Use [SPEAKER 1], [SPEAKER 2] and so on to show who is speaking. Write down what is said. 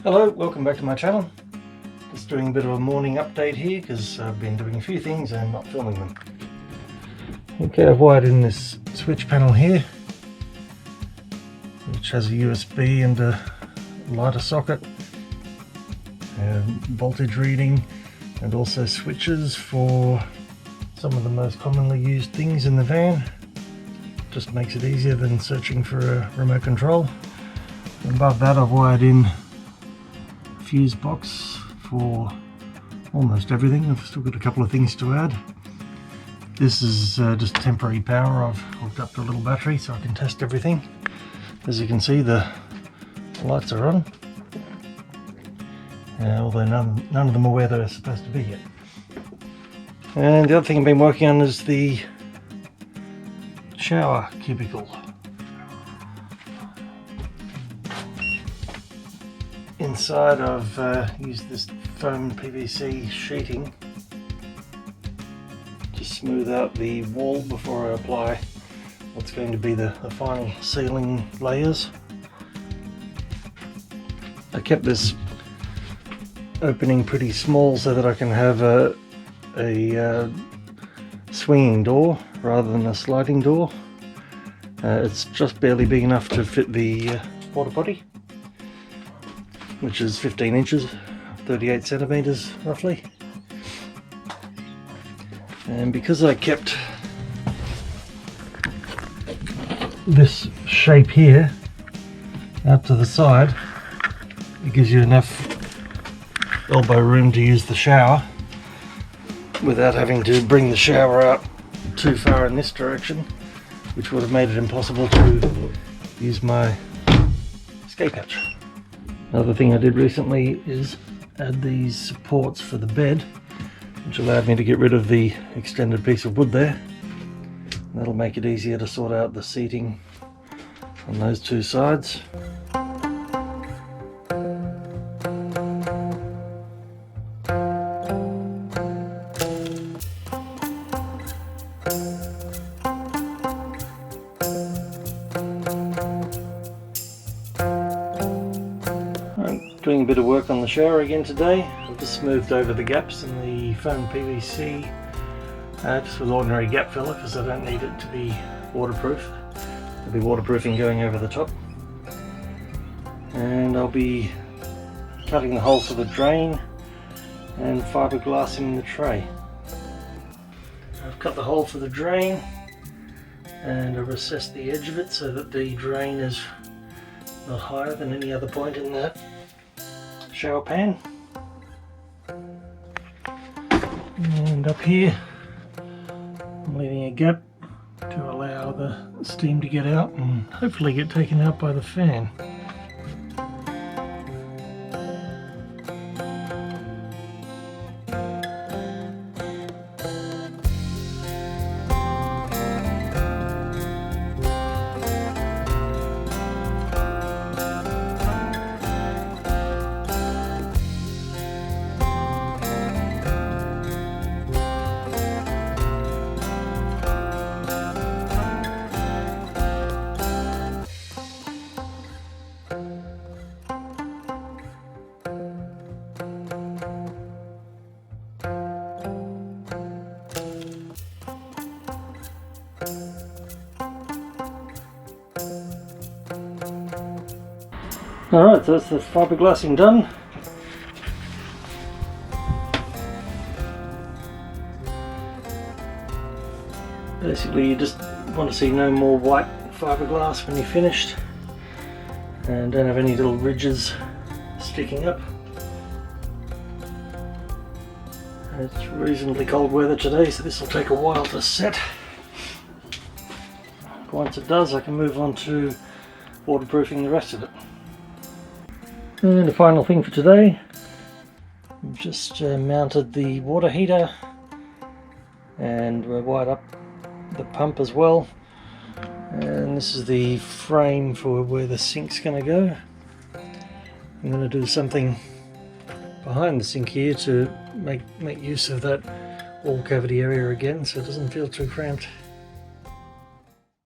[SPEAKER 1] Hello, welcome back to my channel. Just doing a bit of a morning update here because I've been doing a few things and not filming them. Okay, I've wired in this switch panel here, which has a USB and a lighter socket, voltage reading, and also switches for some of the most commonly used things in the van. Just makes it easier than searching for a remote control. And above that I've wired in fuse box for almost everything. I've still got a couple of things to add. This is just temporary power. I've hooked up to a little battery so I can test everything. As you can see, the lights are on, although none of them are where they're supposed to be yet. And the other thing I've been working on is the shower cubicle. Inside I've used this foam PVC sheeting to smooth out the wall before I apply what's going to be the final sealing layers. I kept this opening pretty small so that I can have a swinging door rather than a sliding door. It's just barely big enough to fit the water potty, which is 15 inches, 38 centimeters roughly. And because I kept this shape here out to the side, it gives you enough elbow room to use the shower without having to bring the shower out too far in this direction, which would have made it impossible to use my escape hatch. Another thing I did recently is add these supports for the bed, which allowed me to get rid of the extended piece of wood there. That'll make it easier to sort out the seating on those two sides. Doing a bit of work on the shower again today. I've just smoothed over the gaps in the foam PVC just with ordinary gap filler because I don't need it to be waterproof. There'll be waterproofing going over the top. And I'll be cutting the hole for the drain and fiberglassing the tray. I've cut the hole for the drain and I've recessed the edge of it so that the drain is not higher than any other point in that shower pan. And up here I'm leaving a gap to allow the steam to get out and hopefully get taken out by the fan. Alright, so that's the fiberglassing done. Basically you just want to see no more white fiberglass when you're finished and don't have any little ridges sticking up. It's reasonably cold weather today, so this will take a while to set. Once it does, I can move on to waterproofing the rest of it. And the final thing for today, I've just mounted the water heater and wired up the pump as well. And this is the frame for where the sink's going to go. I'm going to do something behind the sink here to make use of that wall cavity area again so it doesn't feel too cramped.